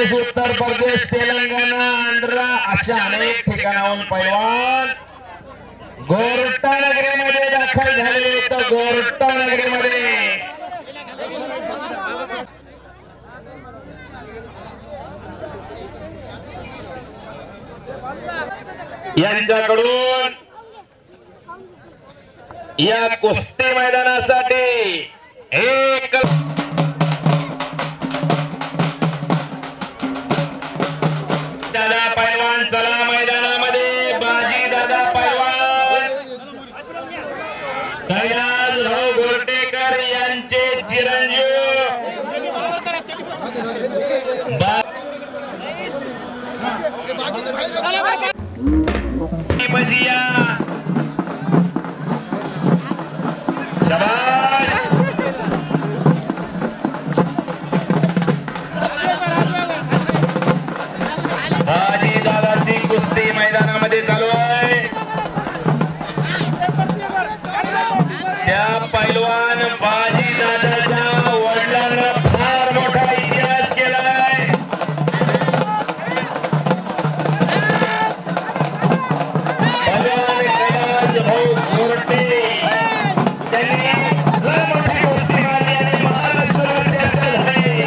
प्रदेश, उत्तर प्रदेश, तेलंगणा, आंध्र अशा अनेक ठिकाणाहून पैलवान गोरटा नगरीमध्ये दाखल झाले होते. गोरटा नगरीमध्ये यांच्याकडून या कुस्ती मैदानासाठी एक दादा पैलवान चला मैदानामध्ये. बाजी दादा पैलवान कैलासभाऊ गोरटेकर यांचे चिरंजीव मजिया शाबाश. बाजी दादाची कुस्ती मैदानामध्ये चालू आहे. त्या पैलवान बाजी दादाच्या वडिलांना फार मोठा इतिहास केलाय. पैलवान कैलासभाऊ गोरटे त्यांनी लय मोठी कुस्ती मारली आणि महाराष्ट्रात त्याचं झाले.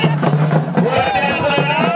गोरट्यांचं नाव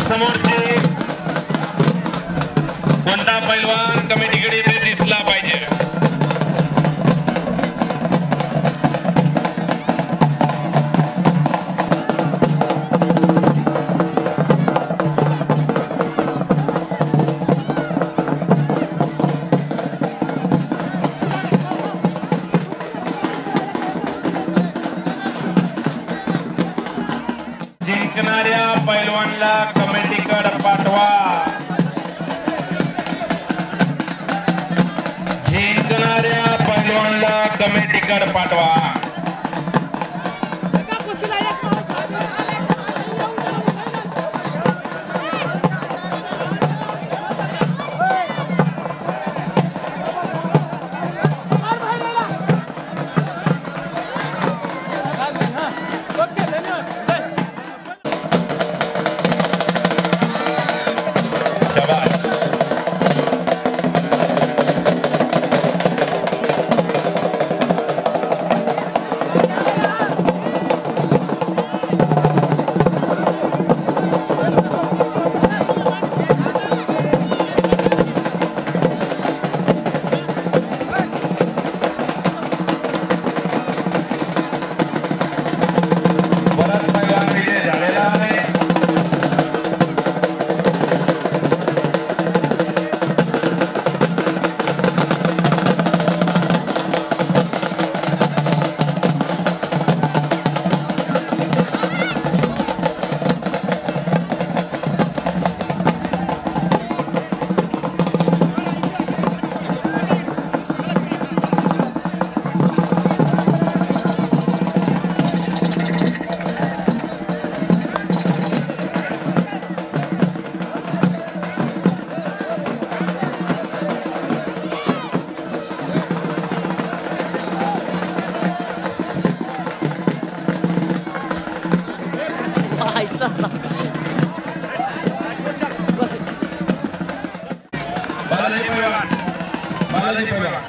समोरचे कोणता पैलवान कमिटीकडे ते दिसला पाहिजे. जिंकणाऱ्या पैलवानला कमिटीकडे पाठवा. जिंकणाऱ्या पैलवानला कमिटीकडे पाठवा. आईचा बालाजी पैलवान बालाजी पैलवान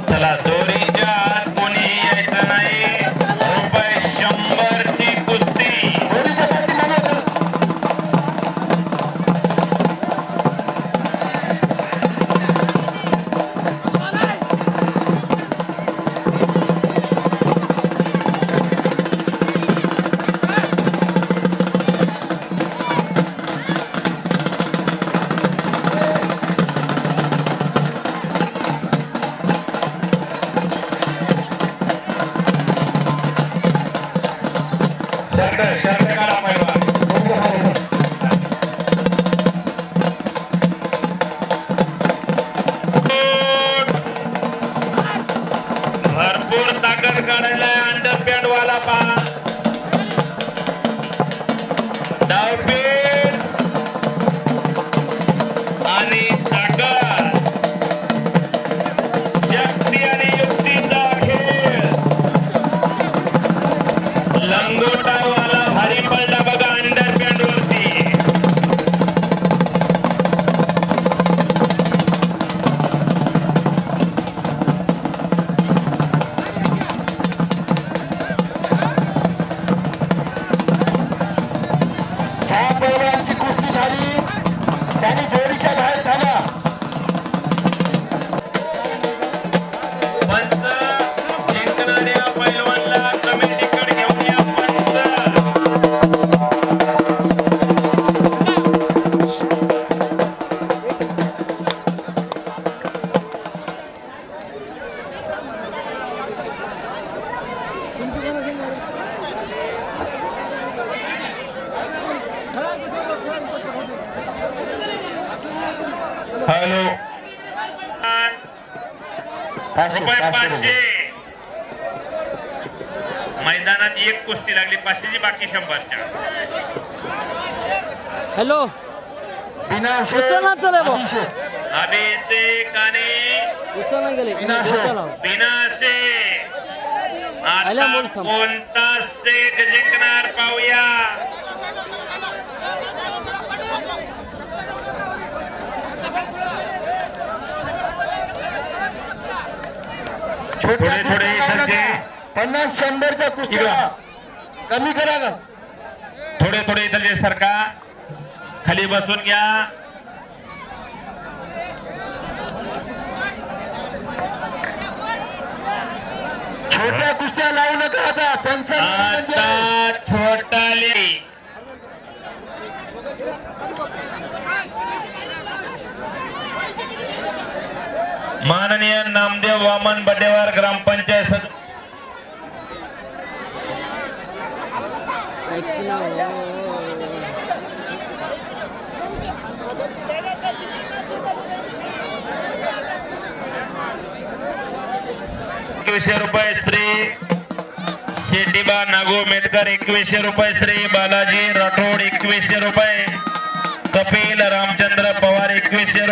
चला दोरीच्या आत कोणी यायचं नाही रुपये 100 ची कुस्ती शर्ट काढा पैलवान भरपूर ताकद काढायला अंडरपॅड वाला पा डावपेड आणि ताकद शक्ती आणि युक्तीचा खेळ लंगोटा वाला भारी पडला बघा अंडरपॅड वरती पैलवानची कुस्ती झाली त्यांनी जोडीच्या बाहेर झाला पंच जिंकणाऱ्या पैलवानला कमिटीकडे घेऊन या पंच हॅलो रुपये 500 मैदानात एक कुस्ती लागली 500ची बाकी 100च्या हॅलो उचल ना चले भाऊ अभिषेक आणि उचल ना गेले बिनासे आल्या आता मोल थांब. कोणता सेट जिंकणार पाहूया थोडे थोडे इकडचे 50-100च्या कुस्त्या कमी करा का थोडे थोडे इकडचे सरका खाली बसून घ्या छोट्या कुस्त्या लावू नका आता आता छोटाले माननीय नामदेव वामन बडेवार ग्रामपंचायत ₹21 श्री शेटीबा नागो मेटकर ₹21 श्री बालाजी राठोड ₹21 कपिल रामचंद्र पवार ₹21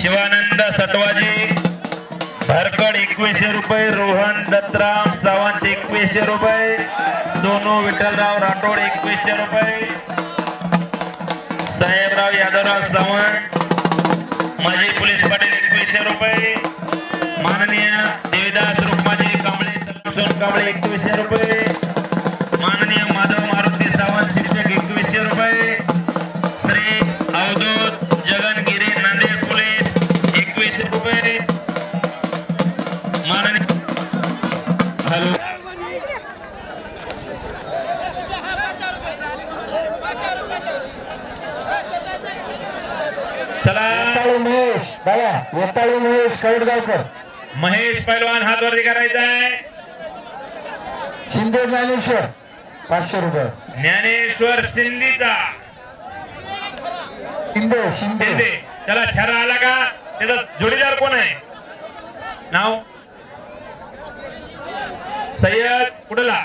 शिवानंद सटवाजी भरकड ₹21 रोहन दत्तराम सावंत ₹21 सोनू विठ्ठलराव राठोड ₹21 साहेबराव यादवराव सावंत माजी पोलीस पाटील ₹21 माननीय देवीदास रुक्माजी कांबळे सोन कांबळे ₹21 माननीय माधव मारुती सावंत शिक्षक ₹21 श्री अवधूत जगनगिरी नांदेड पोलीस ₹21 माननीय हॅलो चला महेश बाया येताळी महेश कौडगावकर महेश पैलवान हात वरती करायचा आहे शिंदे ज्ञानेश्वर ₹500 ज्ञानेश्वर सिंधीचा शिंदे शिंदे शिंदे त्याला छरा आला का त्याचा जोडीदार कोण आहे नाव सय्यद कुडला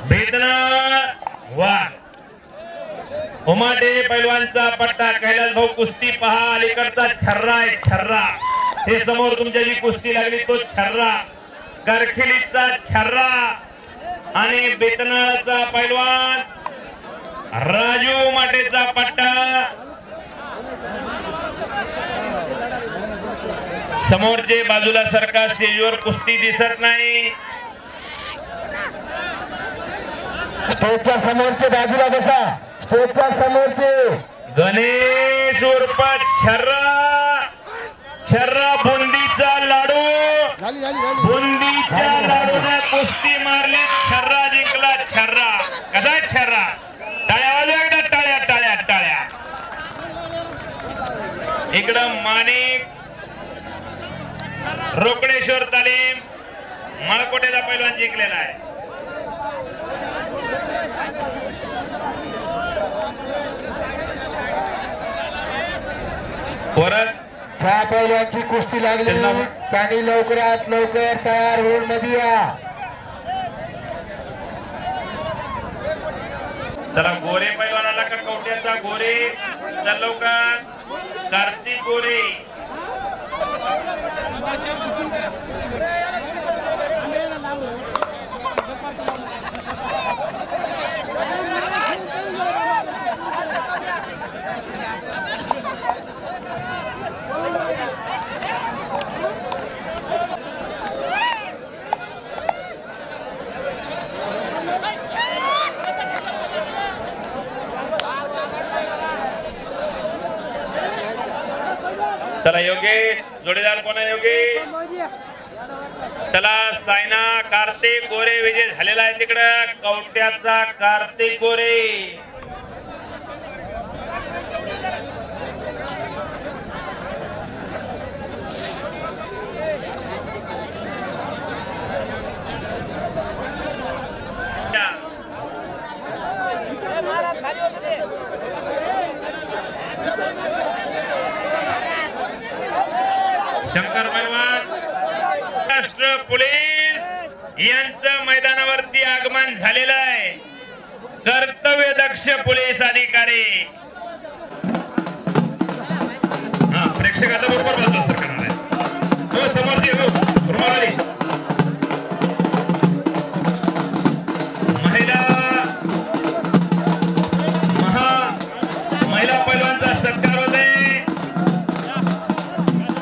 भेटणार वा उमाटे पैलवानचा पट्टा. कैलास भाऊ कुस्ती पहा. अलीकडचा छर्रा आहे छर्रा. हे समोर तुमच्या जी कुस्ती लागली तो छर्रा. करखिलीचा छर्रा आणि बेतनाळचा पैलवान राजू माटेचा पट्टा. समोरचे बाजूला सरकार. स्टेजवर कुस्ती दिसत नाही. स्टेजच्या समोरचे बाजूला बसा. स्टेजच्या समोरचे गणेश उर्फ छर्रा. छर्रा बुंदीचा लाडू. बुंदीच्या लाडूने कुस्ती मारली. छर्रा जिंकला. छर्रा कसा छर्रा. टाळ्या वाजवा एकदा. टाळ्या टाळ्या टाळ्या. इकडं माणिक रोकडेश्वर तालीम माळकोटेचा पैलवान जिंकलेला आहे. परत ज्या पैलवानची कुस्ती लागली त्यांनी लवकरात लवकर तयार होऊन मध्ये या. चला गोरे पैलवानाला का कवट्याचा गोरे. चल लवकर. कार्तिक गोरे. चला योगेश जोडीदार कोण आहे योगेश. चला सायना कार्तिक गोरे विजय झालेला आहे. तिकडं कवट्याचा कार्तिक गोरे. शंकर पैलवान. महाराष्ट्र पोलीस यांचं मैदानावरती आगमन झालेलं आहे. कर्तव्य दक्ष पोलीस अधिकारी. हा प्रेक्षकाचा बरोबर बंदोबस्त करणार आहे. हो समोरची हो रुमाल आली. महिला पैलवानचा सत्कार होते.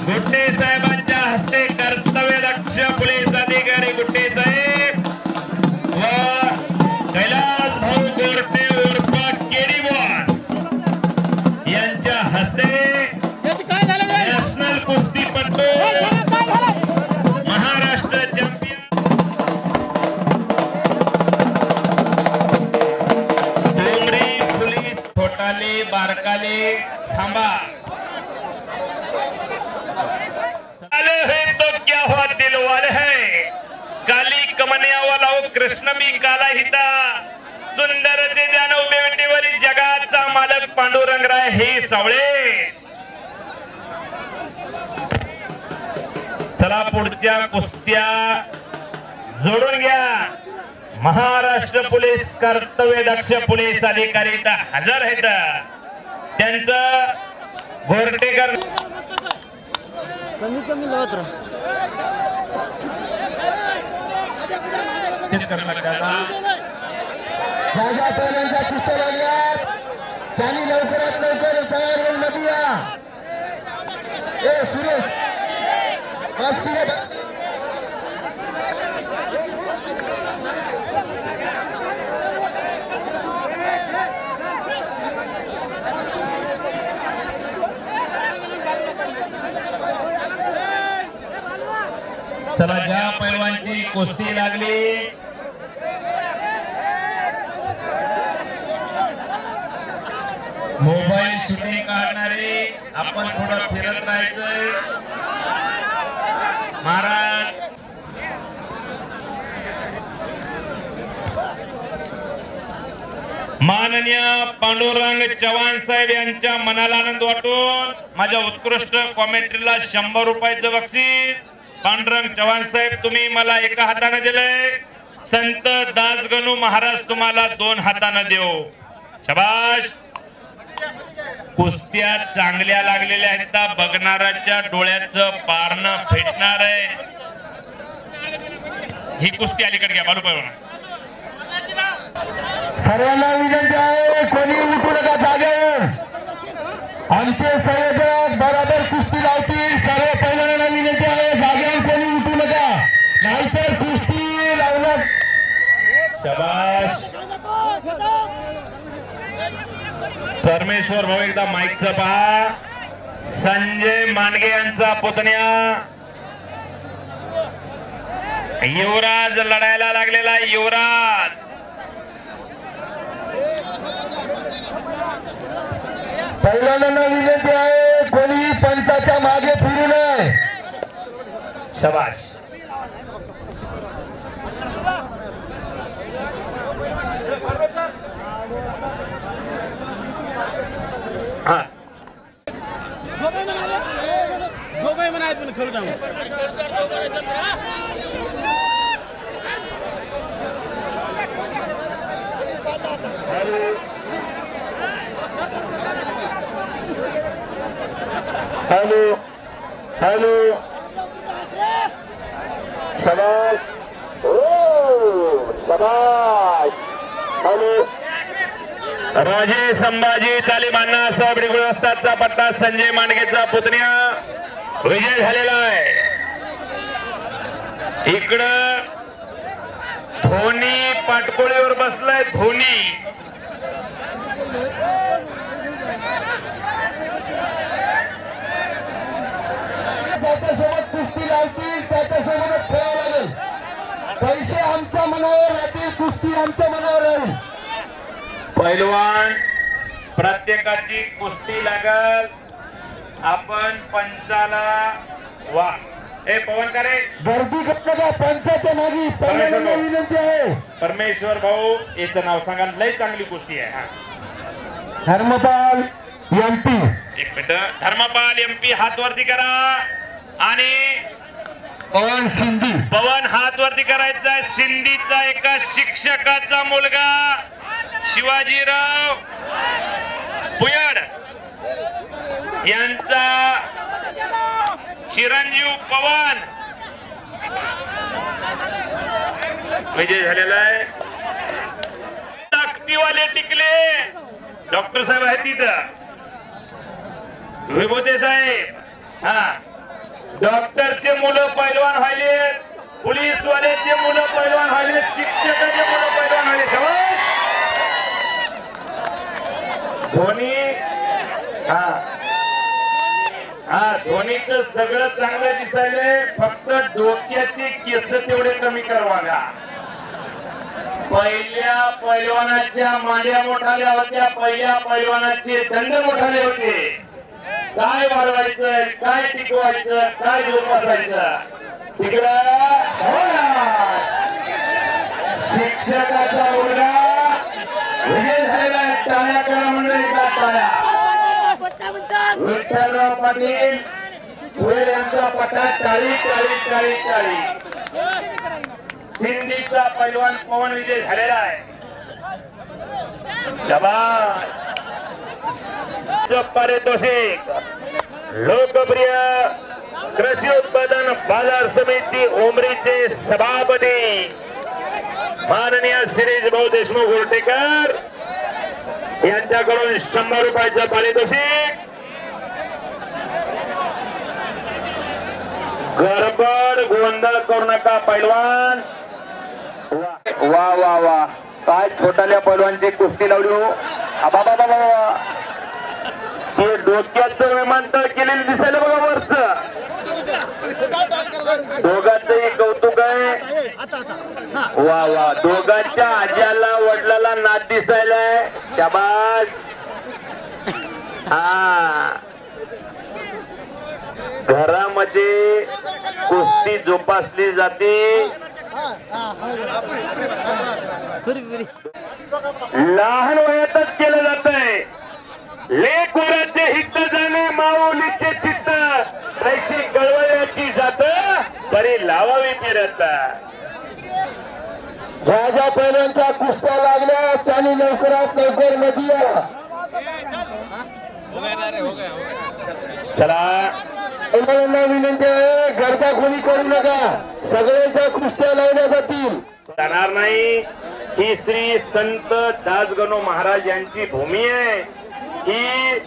गुट्टे साहेबांच्या हस्ते कर्तव्य दक्ष पोलीस अधिकारी गुट्टे साहेब व कैलास भाऊ गोरटे उर्फ केरी बॉस यांच्या हस्ते नॅशनल कुस्तीपटू महाराष्ट्र चॅम्पियन डोंगरी पोलीस. छोटाले बारकाले थांबा. है तो क्या हुआ दिल वाले है. काली कमनिया वाला कृष्ण मी काला हिता. सुंदर ते जानव बेवटीवरी जगाचा मालक पांडुरंगराय हे सावळे. चला पुढच्या कुस्त्या जोडून घ्या. महाराष्ट्र पोलीस कर्तव्य दक्ष पोलीस अधिकारी हजर आहेत. त्यांचं गोरटेकर कमी कमी लावत राहा. ज्या ज्या पैलवानच्या कुस्त्या लागल्यात त्यांनी लवकरात लवकर तयार होऊन मध्ये या. ए सुरेश बस की रे. चला ज्या पैलवानची कुस्ती लागली मोबाईल शूटिंग काढणारे आपण थोडं फिरत राहायचंय. महाराज माननीय पांडुरंग चव्हाण साहेब यांच्या मनाला आनंद वाटून माझ्या उत्कृष्ट कॉमेंट्रीला 100 रुपयाचं बक्षीस. पांडुरंग चव्हाण साहेब तुम्ही मला एका हाताने दिलंय. संत दासगणू महाराज तुम्हाला 2 हाताने देऊ. शाबाश. कुस्त्या चांगल्या लागलेल्या आहेत, बघणाऱ्याच्या डोळ्याचं पारणं फेटणार आहे. ही कुस्ती अलीकडे घ्या बालू पैलवान. सर्वांना विनंती आहे, कोणी उठू नका जागेवर. आमचे संयोजक बरोबर कुस्ती लावतील. सर्व पैलवानांना विनंती आहे, जागेवर कोणी उठू नका, नाहीतर कुस्ती लावणार. शाबाश परमेश्वर भाऊ, एकदा माईकचं पहा. संजय मांडगे यांचा पुतण्या युवराज लढायला लागलेला युवराज. पैलवानांना विनंती आहे, कोणी पंचाच्या मागे फिरू नये. शाबाश हा दोघे म्हणायत पण खरं जाऊ. हॅलो हॅलो शाबाश. शाबाश. हॅलो राजे संभाजी तालिबांना साहेब गुळवस्तादचा पट्टा संजय मांडगेचा पुतण्या विजय झालेला आहे. इकडं धोनी पाटकोळीवर बसलाय. धोनी त्याच्यासोबत कुस्ती लावतील, त्याच्यासोबतच खेळावं लागेल. पैसे आमच्या मनावर राहतील, कुस्ती आमच्या मनावर राहील. पैलवान प्रत्येकाची कुस्ती लागल. आपण पंचाला वा हे पवन करे गर्दी करू नका पंचाच्या मागे. पैलवानांना विनंती आहे. परमेश्वर भाऊ याचं नाव सांगा. लय चांगली कुस्ती आहे. धर्मपाल एमपी. एक मिनिट. धर्मपाल एमपी हात वरती करा आणि पवन सिंधी. पवन हात वरती करायचा आहे. सिंधीचा एका शिक्षकाचा मुलगा शिवाजीराव पुयड यांचा चिरंजीव पवन विजय झालेला आहे. ताकदीवाले टिकले. डॉक्टर साहेब आहेत तिथं. विभूते साहेब. हा डॉक्टरचे मुलं पैलवान व्हायले, पोलीस वाल्याचे मुलं पैलवान व्हायले, शिक्षकाचे मुलं पैलवान व्हायले. धोनी हा धोनीचं सगळं चांगलं दिसायलंय, फक्त डोक्याचे केस तेवढे कमी करवा. पहिल्या पैलवानाच्या मांड्या मोठाल्या होत्या, पहिल्या पैलवानाचे दंड मोठाले होते. काय वाढवायचं, काय टिकवायचं, काय जोपासायचं तिकडं शिक्षकाचा मुलगा विजय झालेला आहे. टाळ्या करा म्हणजे टाळ्या. विठ्ठलराव पाटील पुढे यांचा पट्टा. टाळी टाळी टाळी टाळी. सिंधीचा पैलवान पवन विजय झालेला आहे. शाबास. पारितोषिक लोकप्रिय कृषी उत्पादन बाजार समिती उमरीचे सभापती माननीय शिरीष भाऊ देशमुख गोरटेकर यांच्याकडून 100 रुपयाचं पारितोषिक. गडबड गोंधळ करू नका पैलवान. वा वा वा, काय छोटाल्या पैलवानची कुस्ती लावली हो. बाबा बाबा, हे डोक्याचं विमानतळ केलेलं दिसायला बघा वरच. दोघांचंही कौतुक आहे. वा वा, दोघांच्या आज्याला वडिलाला नाद दिसायलाय. शाबास. हा घरामध्ये कुस्ती जोपासली जाते. लहान वयातच केलं जात आहे. लेख वराचे हित जाणे माऊलीचे चित्त, तैसी गळवण्याची जात बरी लावावी फिरत. ज्या ज्या पैलवानच्या कुस्त्या लागल्या त्यांनी लवकरात लवकर मध्ये या. चला पहिल्यांदा विनंती आहे, गर्दा कोणी करू नका, सगळ्यांच्या कुस्त्या लावल्या जातील. जाणार नाही. ही श्री संत दासगणू महाराज यांची भूमी आहे. ही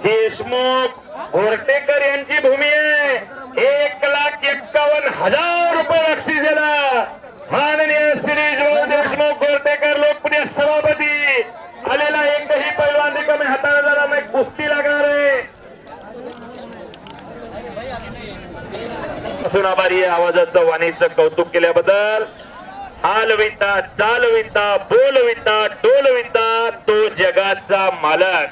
देशमुख गोरटेकर यांची भूमी आहे. 1,51,000 रुपये बक्षीस दिला. माननीय श्री जो देशमुख गोरटेकर लोकप्रिय सभापती आलेला एकही पैलवान रिकामे हाताने झाला नाही. कुस्ती लागणार आहे. असून आभारी आवाजाचं वाणीचं कौतुक केल्याबद्दल. हालविता चालविता बोलविता डोलविता तो जगाचा मालक.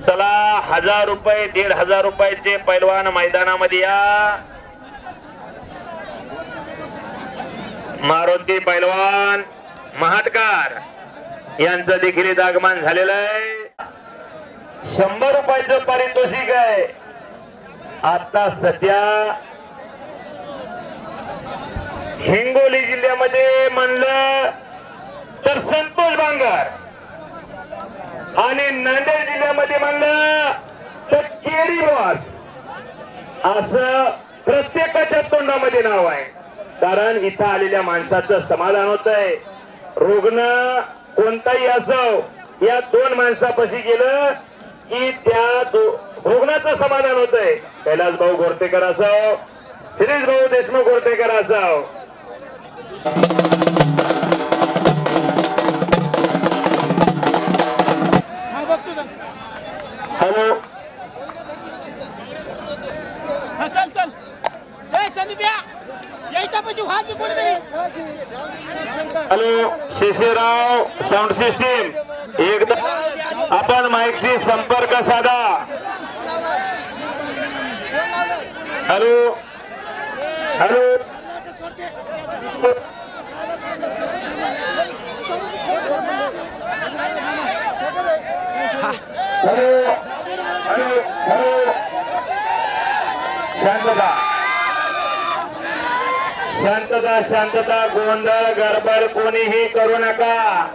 चला 1,000 रुपये 1,500 रुपयाचे पैलवान मैदानामध्ये या. मारुती पैलवान महाटकार यांचं देखील आगमन झालेलं आहे. 100 रुपयाचं पारितोषिक आहे. आता सध्या हिंगोली जिल्ह्यामध्ये म्हणलं तर संतोष बांगर आणि नांदेड जिल्ह्यामध्ये म्हणलं तर केरी बॉस असं प्रत्येकाच्या तोंडामध्ये नाव आहे. कारण इथं आलेल्या माणसाचं समाधान होत आहे. रुग्ण कोणताही असो, या 2 माणसापाशी गेलं की त्या रुग्णाचं समाधान होत आहे. कैलास भाऊ गोरटेकर असाव, शिरीष भाऊ देशमुख गोरटेकर असाव. हॅलो चल चल संदीप यायच्या पैसे वाहत कोणीतरी. हॅलो शेषराव साऊंड सिस्टीम, एकदा आपण माईकशी संपर्क साधा. हॅलो हॅलो शांतता शांतता शांतता. गोंधळ गडबड कोणीही करू नका.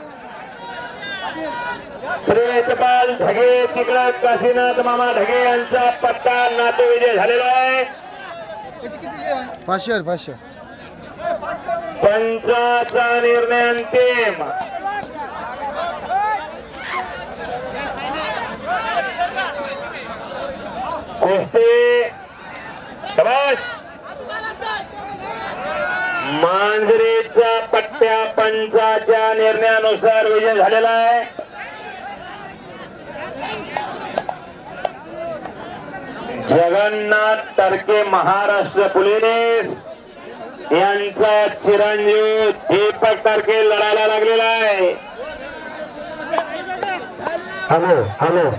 प्रियपाल ढगे तिकडं काशीनाथ मामा ढगे यांचा पट्टा नातो विजय झालेला आहे. 500 पंचाचा निर्णय अंतिम. कुस्ती शाबास. मांजरेचा पट्ट्या पंचाच्या निर्णयानुसार विजय झालेला आहे. जगन्नाथ टरके महाराष्ट्र पोलीस यांचा चिरंजीव दीपक टरके लढायला लागलेला आहे. हॅलो हॅलो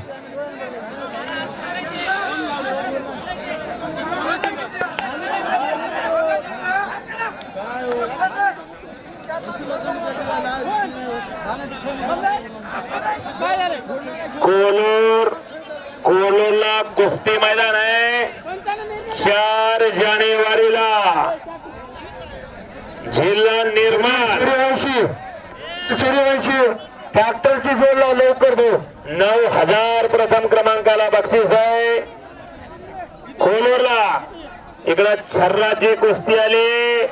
कोलूरला कुस्ती मैदान आहे. 4 जानेवारीला जिल्हा निर्माण सूर्यवंशी ट्रॅक्टरची जोड लाव लवकर भाऊ. 9,000 प्रथम क्रमांकाला बक्षीस आहे. कोलूरला इकडं छर्राची कुस्ती आली.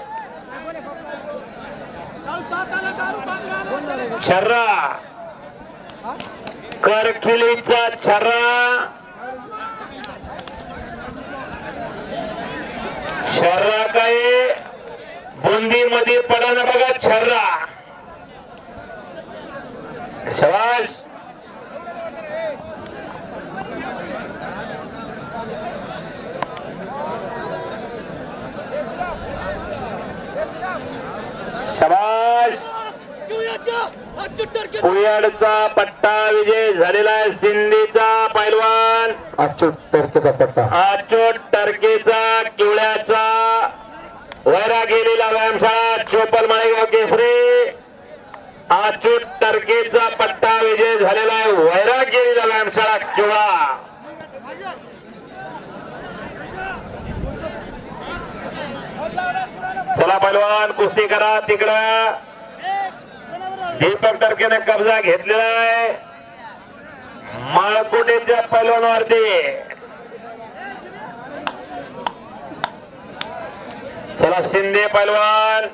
छर्रा करखिलीचा छर्रा. छर्रा काय बुंदी मध्ये पडा ना बघा. छर्रा शाबास. शाबास. पुयाडचा पट्टा विजय झालेला आहे. सिंधीचा पैलवान अच्युत टरकेचा पट्टा. अच्युत टरकेचा किवळ्याचा वैरा गेलेला व्यायामशाळा चोपल माळेगाव केसरी. अच्युत टरकेचा पट्टा विजय झालेला आहे. वैरा गेलेला व्यायामशाळा किवळा. चला पैलवान कुस्ती करा. तिकडं दीपक टरकेने कब्जा घेतलेला आहे. माळ कोटेच्या पैलवानवरती. चला शिंदे पैलवान,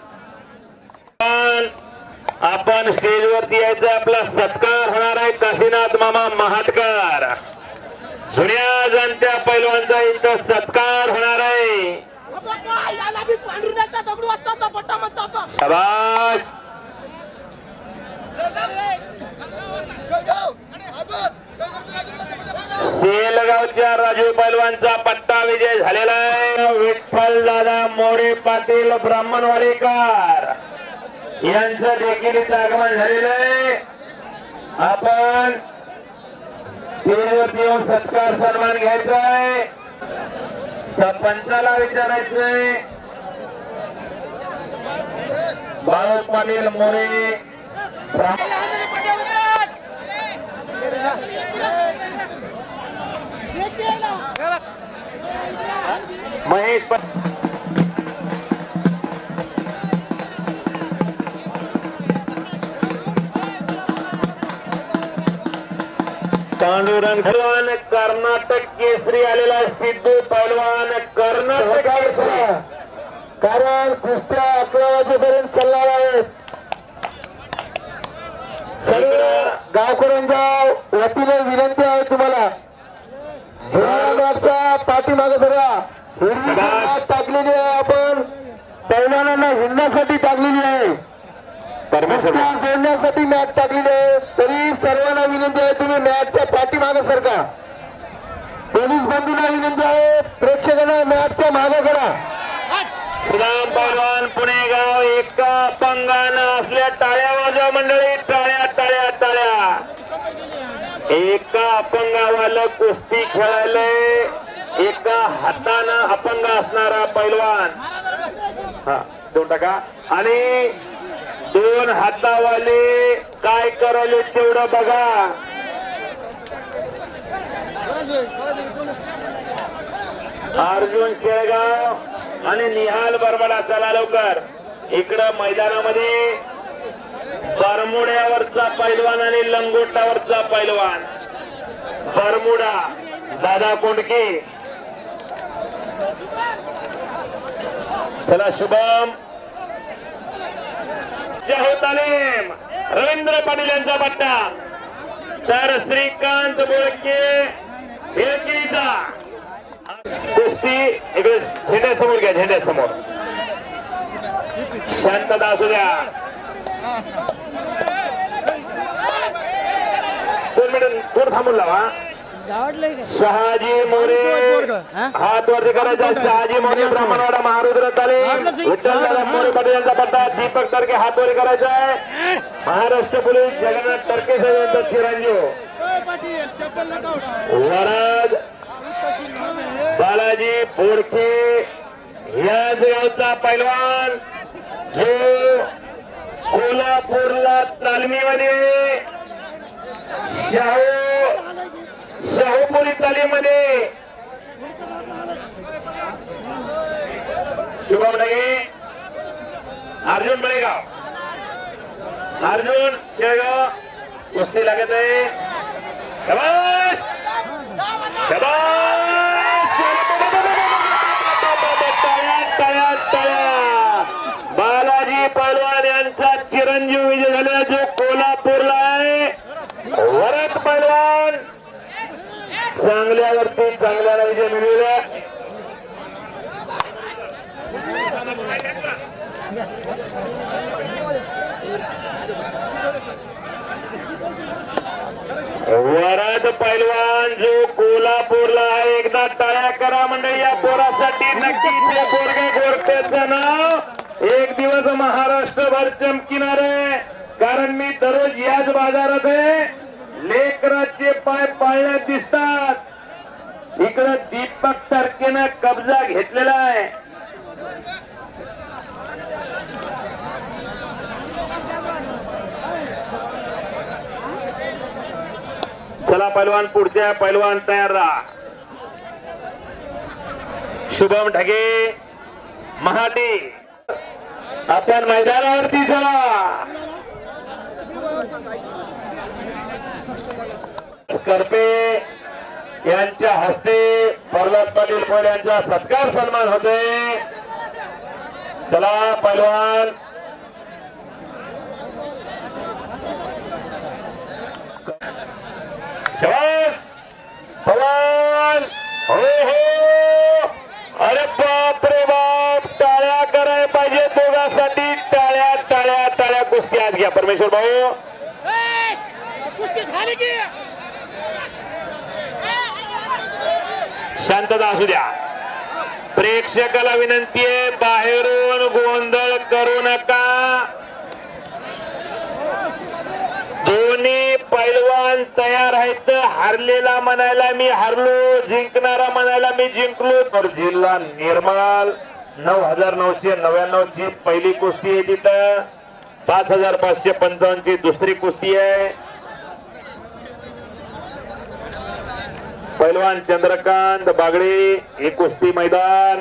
आपण स्टेजवरती यायचं. आपला सत्कार होणार आहे काशीनाथ मामा महाटकर. जुन्या जाणत्या पैलवानचा इथं सत्कार होणार आहे. याला बी पांढरीचा दगडू असतात पट्टा म्हणतात बा. शाबास. सेलगावच्या राजू पैलवानचा पट्टा विजय झालेला आहे. विठ्ठल दादा मोरे पाटील ब्राह्मणवाडीकर यांचं देखील इथं आगमन झालेलं आहे. आपण स्टेजवरती येऊन सत्कार सन्मान घ्यायचा आहे. त्या पंचाला विचारायचंय. बाळू पाटील मोरे महेश पांडुरंग पैलवान कर्नाटक केसरी आलेला सिद्धू पैलवान कर्नाटक केसरी. कारण कुस्त्या 11 वाजेपर्यंत चालणार आहेत. सगळ्या गावकऱ्यांच्या वतीने विनंती आहे तुम्हाला मागच्या पाठीमागे जरा हिरवी मॅट टाकलेली आहे. आपण पैलवानांना हिंडण्यासाठी टाकलेली आहे. कुस्त्या जोडण्यासाठी मॅट टाकलेली आहे. तरी सर्वांना विनंती आहे तुम्ही मॅटच्या पाठीमागे सरका. पोलीस बंधूंना विनंती आहे प्रेक्षकांना मॅटच्या मागे करा. सुदाम पैलवान पुणेगाव एका अपंगानं असल्या टाळ्या वाजवा मंडळी. टाळ्या टाळ्या टाळ्या. एका अपंगावाला कुस्ती खेळायलंय. एका हातानं अपंग असणारा पैलवान. हा देऊन टाका. आणि 2 हातावाले काय करायले तेवढं बघा. अर्जुन शेळगाव आणि निहाल बरबडा. चला लवकर इकडं मैदानामध्ये बरमुड्यावरचा पैलवान आणि लंगोटावरचा पैलवान. बरमुडा दादा कोंडके. चला शुभम शाहू तालीम रवींद्र पाटील यांचा पट्टा. तर श्रीकांत बोळके हेळकिरीचा कुस्ती. इकडे झेंड्यासमोर घ्या. झेंड्यासमोर शांतता असू द्या. 2 मिनिट थोडं थांबून लावा. शहाजी मोरे हात वरती करायचा. शहाजी मोरे ब्राह्मणवाडा महारुद्र तालीम. विठ्ठल दादा मोरे पाटील यांचा पट्टा. दीपक टरके हात वरती करायचा आहे. महाराष्ट्र पोलीस जगन्नाथ टरके साहेब यांचा चिरंजीव. वराज बालाजी बोडके याच गावचा पैलवान जो कोल्हापूरला तालमीमध्ये शाहूपुरी तालीमध्ये शुभम ढगे. अर्जुन बळेगाव. अर्जुन शेळगाव कुस्ती लागत आहे. शाबास शाबास. टाळ्या टाळ्या. बालाजी पैलवान यांचा चिरंजीव विजय झालेला जो कोल्हापूरला आहे. वरद पैलवान चांगल्यावरती चांगल्याला विजय मिळवला. वरद पैलवान जो कोल्हापूरला आहे. एकदा टाळ्या करा मंडळी या पोरासाठी. नक्कीच या पोरगे गोरट्याचं नाव एक दिवस महाराष्ट्रभर चमकिणार आहे. कारण मी दररोज याच बाजारात आहे. लेकराचे पाय पाळण्यात दिसतात. इकडं दीपक टरकेनं कब्जा घेतलेला आहे. चला पैलवान पुढच्या पैलवान तयार राहा. शुभम ढगे महाटी. आपण मैदानावरती चला. सुरेश करपे यांच्या हस्ते प्रल्हाद पाटील कोल यांचा सत्कार सन्मान होतोय. चला पैलवान शाबास पवन. हो हो, अरे बाप रे बाप, टाळ्या करायला पाहिजे दोघांसाठी. टाळ्या टाळ्या टाळ्या. कुस्ती आत घ्या परमेश्वर भाऊ. कुस्ती झाली की शांतता असू द्या. प्रेक्षकाला विनंती आहे, बाहेरून गोंधळ करू नका. दोन्ही पैलवान तयार आहेत. हारलेला म्हणायला मी हारलो, जिंकणारा म्हणायला मी जिंकलो. तर जिल्हा निर्मल 9,999 ची पहिली कुस्ती आहे तिथं. 5,555 ची दुसरी कुस्ती आहे. पैलवान चंद्रकांत बागडे हे कुस्ती मैदान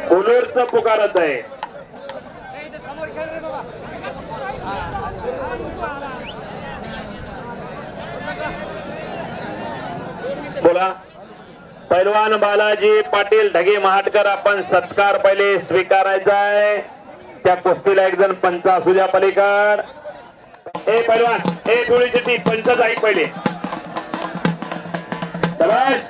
कोल्हापूरचं पुकारत आहे. बोला. पैलवान बालाजी पाटील ढगे महाटकर, आपण सत्कार पहिले स्वीकारायचा आहे. त्या कुस्तीला एक जण पंच असू द्या पलीकड. हे पैलवान, हे पिवळी चिठ्ठी पंचच ऐक पहिले. शाबास.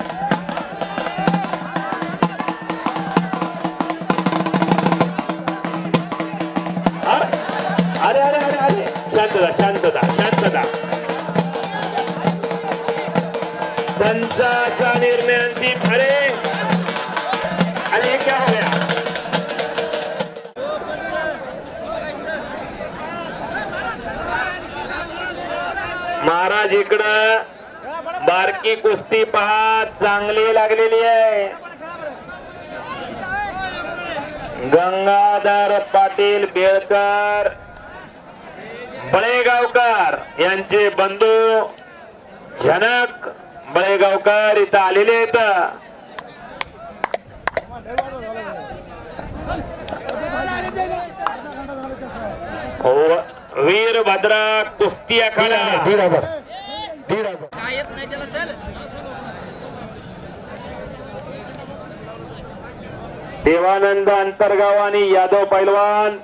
अरे अरे अरे अरे, शांतता शांतता शांतता. पंचाचा निर्णय अंतिम. अरे अरे क्या हो गया. महाराज इकडं बारकी कुस्ती पहा, चांगली लागलेली आहे. गंगाधर पाटील बेळकर बळेगावकर यांचे बंधू जनक बळेगावकर इथं आलेले आहेत. वीरभद्रा कुस्ती आखाडा 1,500 काय येत नाही त्याला. चल देवानंद अंतरगाव आणि यादव पैलवान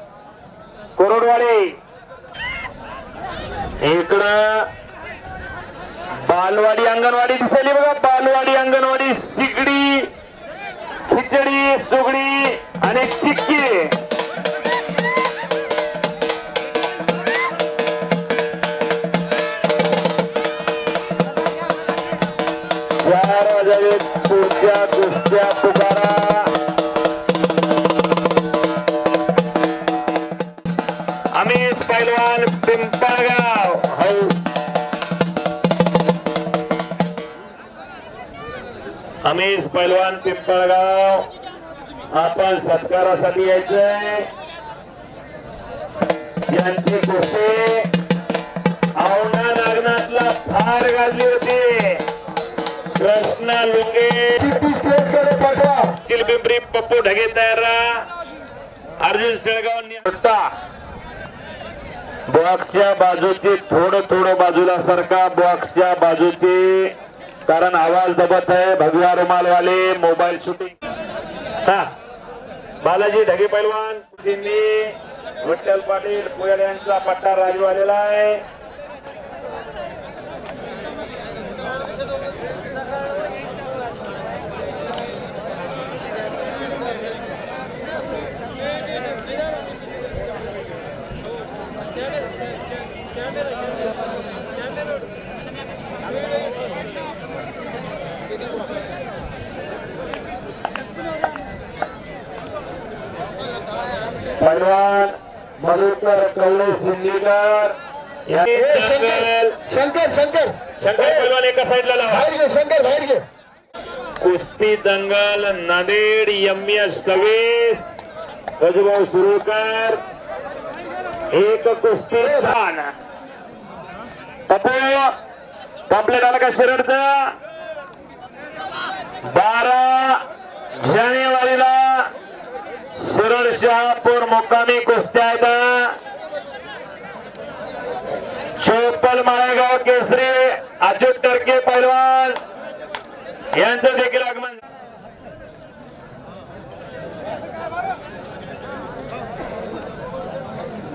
कोरडवाडे. इकडं बालवाडी अंगणवाडी दिसली बघा. बालवाडी अंगणवाडी सिगडी खिचडी सुगडी आणि चिक्की. 4 वाजले पुढच्या कुस्त्या पुकारा. अमेश पैलवान पिंपळगाव. अमेश पैलवान पिंपळगाव, आपण सत्कारासाठी यायचंय. यांची कुस्ती औंढा नागनाथला फार गाजली होती. कृष्णा लुंगे चिलबिंबरी पप्पू ढगे तयार. अर्जुन शेळगाव. बॉक्सच्या बाजूची थोडं थोडं बाजूला सरका. बॉक्सच्या बाजूची, कारण आवाज दबत आहे. भगव्या रुमालवाले मोबाईल शूटिंग. हा, बालाजी ढगे पैलवान, विठ्ठल पाटील पुयाड यांचा पट्टा राजू आलेला आहे. पैलवान मधुकर कवळे सिंदीकर. शंकर शंकर शंकर पैलवान एका साईडला लावा. बाहेर घे शंकर, बाहेर घे. कुस्ती दंगल नांदेड MS 26 गजभाऊ सुरूकर. एक कुस्ती छान. पप्पू कंप्लीट आला का शिरडचं. 12 जानेवारीला शिरड शहापूर मुक्कामी कुस्त्या आहेत. चोपल माळेगाव केसरी अच्युत टर्के पैलवान यांचं देखील आगमन.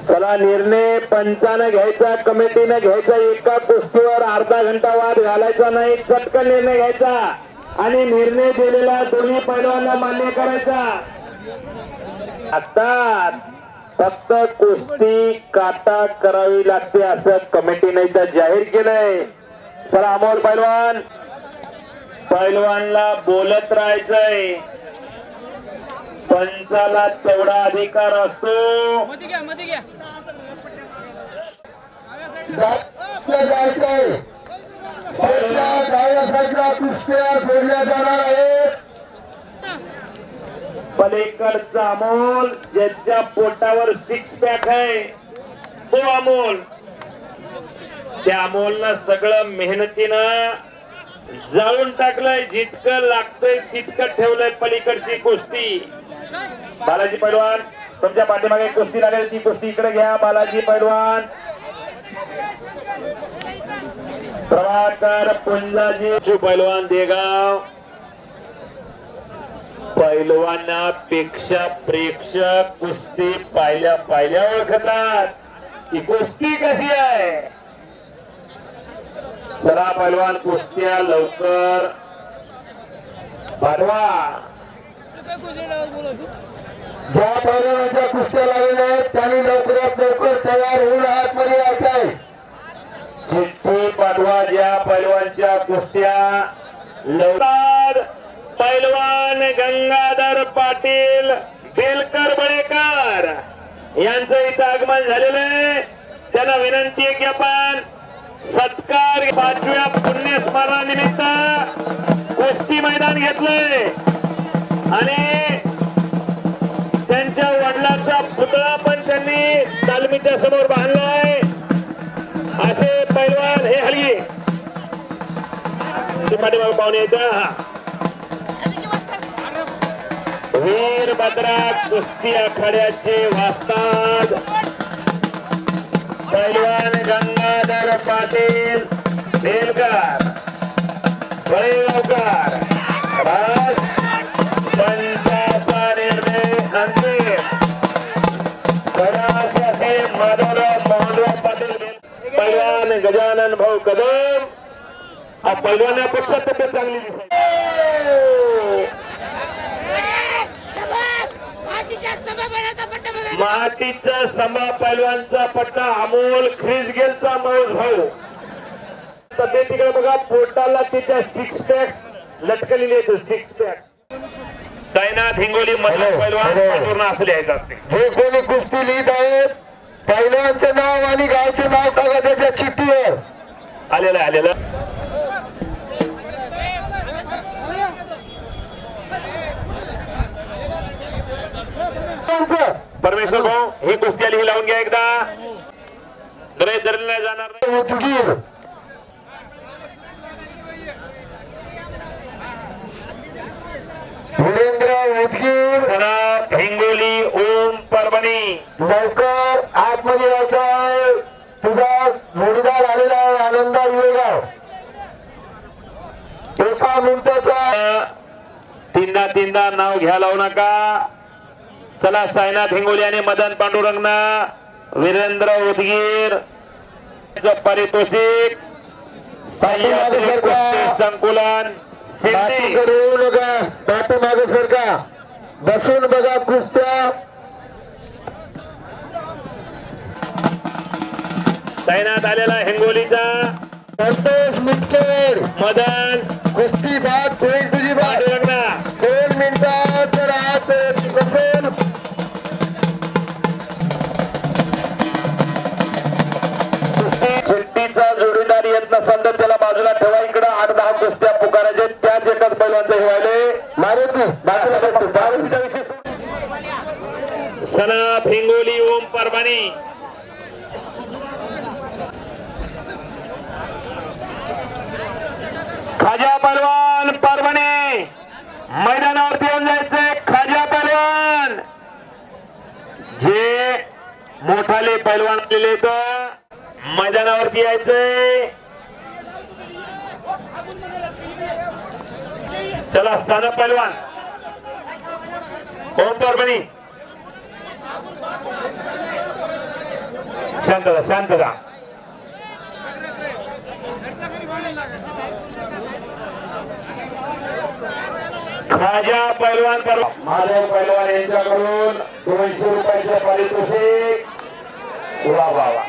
चला निर्णय पंचानं घ्यायचा, कमिटीनं घ्यायचा. एका कुस्तीवर अर्धा घंटा वाद घालायचा नाही, चटकन निर्णय घ्यायचा आणि निर्णय दिलेला दोन्ही पैलवांना मान्य करायचा. आता फक्त कुस्ती काटा करावी लागते असं कमिटीने इथं जाहीर केलंय. चला अमोल पैलवान, पैलवानला बोलत राहायचंय. पंचाला तेवढा अधिकार असतो. जायचंय काही साईडला कुस्त्या सोडल्या जाणार आहेत. पलीकडचा अमोल ज्याच्या पोटावर 6 पॅक आहे तो अमोल. त्या अमोलनं सगळं मेहनतीनं जाळून टाकलंय. जितकं लागतंय तितकं ठेवलंय पलीकडची कुस्ती. बालाजी पैलवान तुमच्या पाठीमागे कुस्ती लागेल, ती कुस्ती इकडे घ्या. बालाजी पैलवान, प्रभाकर पुंजाजी पैलवान देगाव. पैलवानापेक्षा प्रेक्षक कुस्ती पाहिल्या ओळखतात की कुस्ती कशी आहे. चला पैलवान कुस्त्या लवकर पाठवा. ज्या पैलवानाच्या कुस्त्या लागलेल्या आहेत त्यांनी लवकरात लवकर तयार होऊन आतमध्ये यायचं आहे. चिठ्ठी पाठवा ज्या पैलवानच्या कुस्त्या लवकर. पैलवान गंगाधर पाटील बेलकर बळेकर यांचं इथं आगमन झालेलं आहे. त्यांना विनंती आहे की आपण सत्कार 5व्या पुण्यस्मरणानिमित्त कुस्ती मैदान घेतलंय आणि त्यांच्या वडिलांचा पुतळा पण त्यांनी तालमीच्या समोर बांधलाय. असे पैलवान हे हलगी पाठीमागे पाहुणे येतं. वीरभद्रा कुस्ती आखाड्याचे वास्ताद पैलवान गंगाधर पाटील बेलकर बळेगावकर. पंचाचा निर्णय अंतिम. कलाशासी माधवराव मोहनराव पाटील. पैलवान गजानन भाऊ कदम. हा पैलवानापेक्षा तब्येत चांगली दिसायची. महाटीचा सभा पैलवानचा पट्टा अमोल ख्रिसगेलचा मौज भाऊ. तब्येतीकडे बघा, पोटाला तिच्या 6 पॅक्स लटकलेले आहेत. 6 पॅक्स. साईनाथ हिंगोली महिला पैलवान पाठवून असं लिहायचं असते. जे कोणी कुस्ती लिहित आहेत पैलवानचं नाव आणि गावचे नाव टाका त्याच्या चिठ्ठीवर. आलेलं परमेश्वर भाऊ ही कुस्ती आली, ही लावून घ्या एकदा. गृहीत धरले नाही जाणार नाही. उदगीर वीरेंद्र उदगीर. सराफ हिंगोली ओम परभणी. लवकर आतमध्ये यायचं आहे. तुझा जोडीदार आलेला आहे आनंदा युवेगाव. 1 मिनिटाचा तीनदा नाव घ्या लावू नका. चला साईनाथ हिंगोली आणि मदन पांडुरंगना वीरेंद्र उदगीर पारितोषिक सह्याद्री कुस्ती संकुलन सिद्धी. येऊ नका, पाठीमागे सरका. बसून बघा कुस्त्या. साईनाथ आलेला हिंगोलीचा. संतोष मुटकेर मदन कुस्ती भाग होईल तुझी भाग. पांडुरंगना 2 मिनिटात जर आत बसेल. चिठ्ठीचा जोडीदार येत नसेल तर त्याला बाजूला ठेवा. इकडे 8-10 कुस्त्या पुकारायचे. त्याच एकाच पैलवानचे व्हायले. मारुती बाजूला करतो. मारुतीचा विषय सनाफ हिंगोली ओम परभणी. खाजा पहलवान परभणी मैदानावरती येऊन जायचंय. खाजा पहलवान जे मोठाले पैलवान आलेले तर मैदानावरती यायचंय. चला स्थानक पैलवान ओम परभणी. शांतता शांतता. खाजा पैलवान माधव पैलवान यांच्याकडून 200 रुपयाचं पारितोषिक. वा वा वा.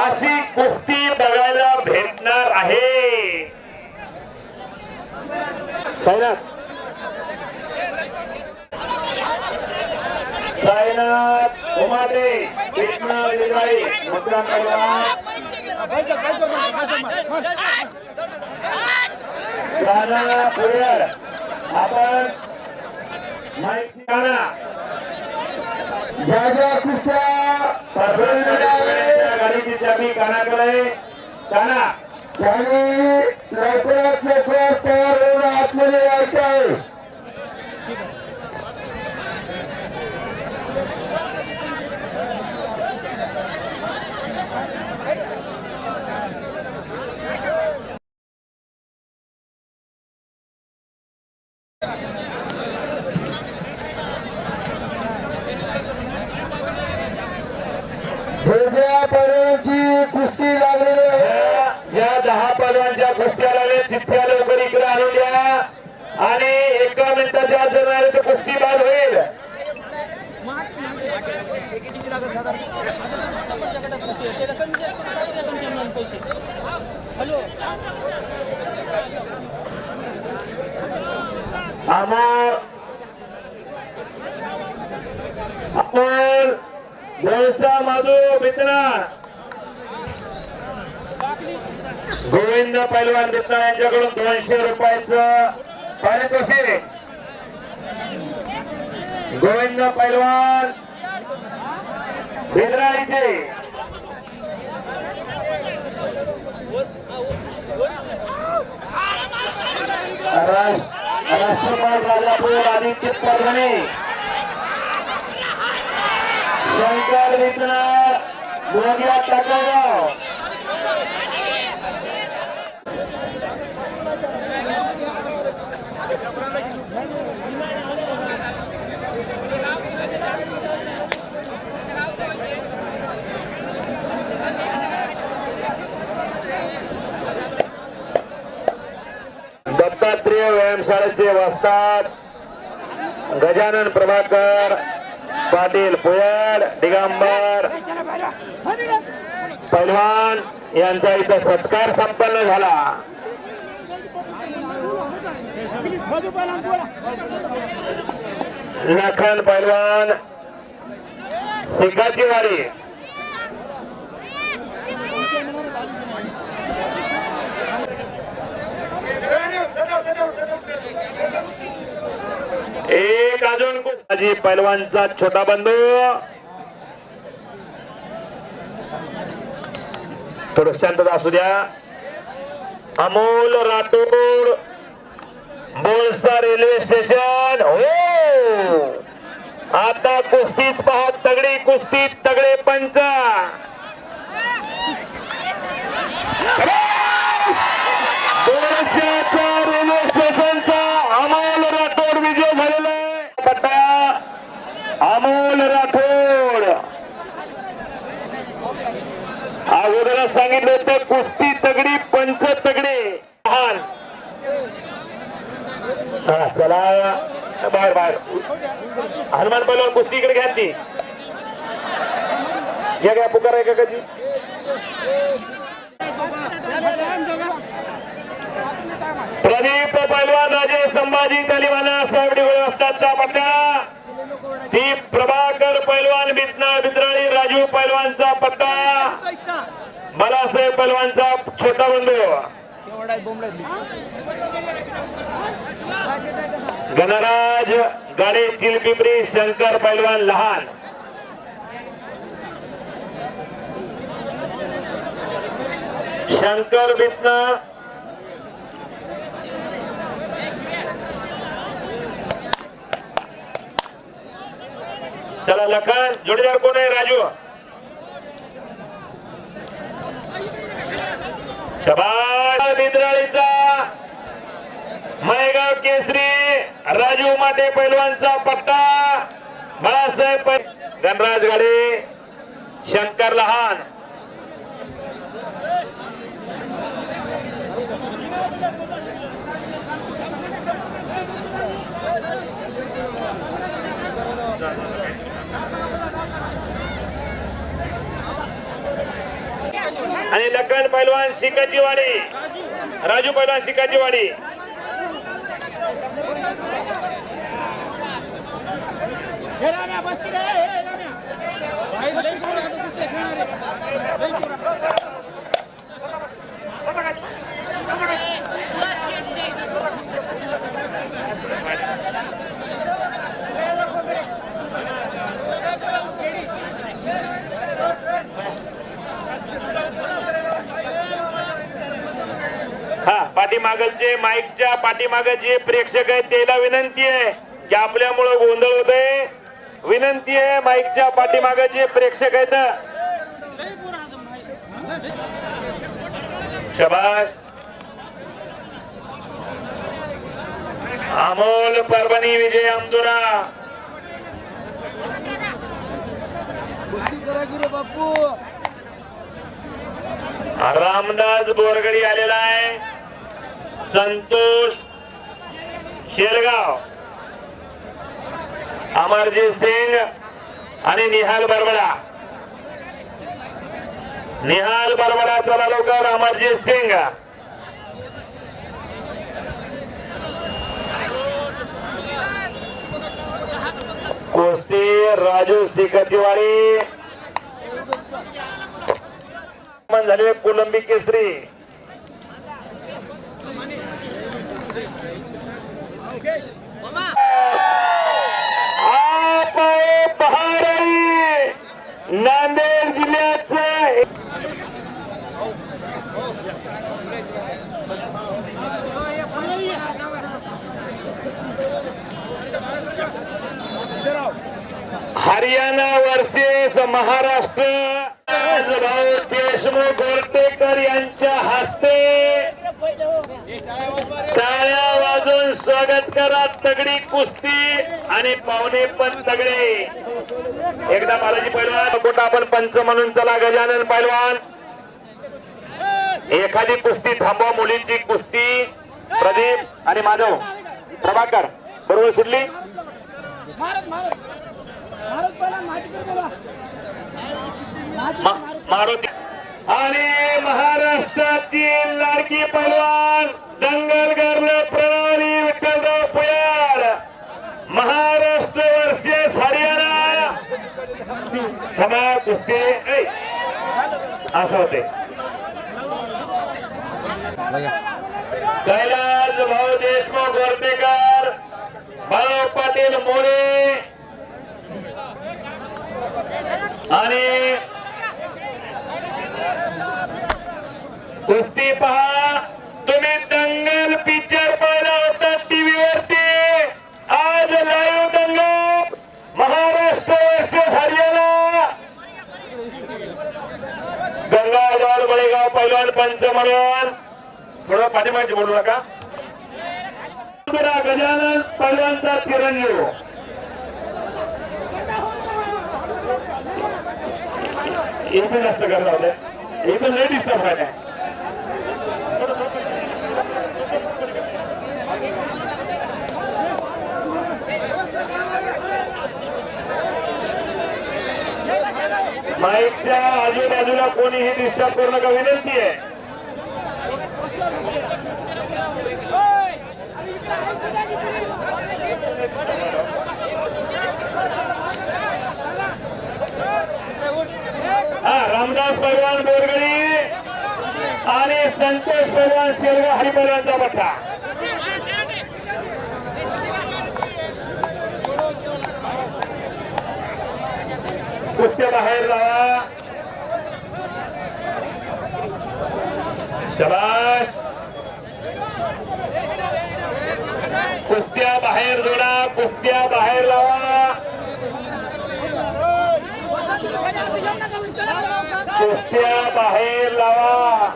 अशी कुस्ती बघायला भेटणार आहे. साईनाथ उमादे कृष्ण विद्राई मुद्रा पैलवान राणा पुयर. आपण माईक गाणा ज्या ज्या कुस्त्या गाडीची चाबी कानाकडे. काना त्यांनी लवकरात लवकर तयार होऊन आतमध्ये यायचे आहे. जे ज्या पैलवानाची कुस्ती लागलेली आहे, ज्या 10 पैलवानच्या कुस्त्या लागल्या चिठ्ठ्या लवकर इकडे आणून द्या आणि 1 मिनिटाच्या जर नाही तर कुस्ती बाद होईल. आपण व्यवसा माधू मित्रा गोविंद पैलवान मित्रा यांच्याकडून 200 रुपयाचं पारितोषिक. गोविंद पैलवान बिद्राईचे. राष्ट्रपाल राजापूर आदित्य परभणी. शंकर मित्र गोगिया टाकळगाव. दत्तात्रेय व्यायामशाळेचे वस्ताद गजानन प्रभाकर पाटील पुयड दिगंबर पैलवान यांचा इथं सत्कार संपन्न झाला. लखन पैलवान सिकाची वारी. एक अजून कुस्ती पैलवानचा छोटा बंधू. थोडं शांतता असू द्या. Amol Rathod Bolsa railway station. हो आता कुस्तीत पहा तगडी कुस्तीत तगडे पंच. बोळशाचा रेल्वे स्टेशनचा अमोल राठोड विजय झालेला आहे. पट्टा अमोल राठोड. अगोदर सांगितलं होतं कुस्ती तगडी पंच तगडे. चला बाहेर बाहेर. हनुमान पैलवान कुस्ती इकडे घ्या ती. घ्या पुकार आहे का कधी. प्रदीप पैलवान राजे संभाजी तालिबाना साहेब व्यवस्थाचा पट्टा. ती प्रभाकर पैलवान बिद्राळी राजू पैलवानचा पट्टा. बालासाहेब पैलवानचा छोटा बंधू. गणराज गाडे चिलपिंपरी शंकर पैलवान लहान. शंकर बितना चला लखन जोडीदार कोण आहे. राजू शबाश बिद्राळीचा मायगाव केसरी राजू माटे पैलवानचा पट्टा बाळासाहेब गणराज गाडे शंकर लहान आणि लखन पैलवान सिकाची वाडी राजू पैलवान सिकाची वाडी हे राम्या बस की रे, हे राम्या. हा पाठीमागचे माईकच्या पाठीमागे जे प्रेक्षक आहेत त्याला विनंती आहे की आपल्यामुळे गोंधळ होतोय. विनंती आहे माईकच्या पाठीमागे जे प्रेक्षक आहेत. शबाश अमोल परभणी विजय अमदुरा रामदास बोरगडी आलेला आहे. संतोष शेलगाव अमरजीत सिंग आणि निहाल बरबडा चला लवकर. अमरजीत सिंग कुस्ती राजू सिकतीवाडी झाले कोलंबी केसरी. नांदेड जिल्ह्याचे हरियाणा वर्सेस महाराष्ट्र भाऊ देशमुख गोरटेकर यांच्या हस्ते टाळ्या वाजून स्वागत करा. तगडी कुस्ती आणि पाहुणे पण तगडे. एकदा बालाजी पैलवान कोटा आपण पंच म्हणून चला. गजानन पैलवान एखादी कुस्ती थांबवा. मुलींची कुस्ती प्रदीप आणि माधव प्रभाकर बरोबर शिरली. भारत भारत भारत पहिला माहिती कर बोला. मारुती आणि महाराष्ट्राची लाडकी पैलवान दंगल गर्ल प्रणाली विठ्ठलराव पुयाड महाराष्ट्र वर्सेस हरियाणा. थांबा कुस्ती असं होते. कैलास भाऊ देशमुख गोरटेकर बाळासाहेब पाटील मोरे आणि कुस्ती पहा. तुम्ही दंगल पिक्चर पाहिला होता टीव्ही वरती. आज लाईव्ह दंगल महाराष्ट्र वर्सेस हरियाणा. गंगाधर बळेगाव पैलवान पंच म्हणून थोडं पाठीमागचे बोलू नका. गजानन पैलवानचा चिरंजीव इथे जास्त करता होते. इथं लय डिस्टर्ब व्हायला. माईकच्या आजूबाजूला कोणीही डिस्टर्ब करू नका विनंती आहे. रामदास पैलवान बोरगडी आणि संतोष पैलवान शेलगाव हरी पैलवानचा पट्टा. कुस्त्या बाहेर लावा. शबाश. कुस्त्या बाहेर जोडा. कुस्त्या बाहेर लावा. कुस्त्या बाहेर लावा.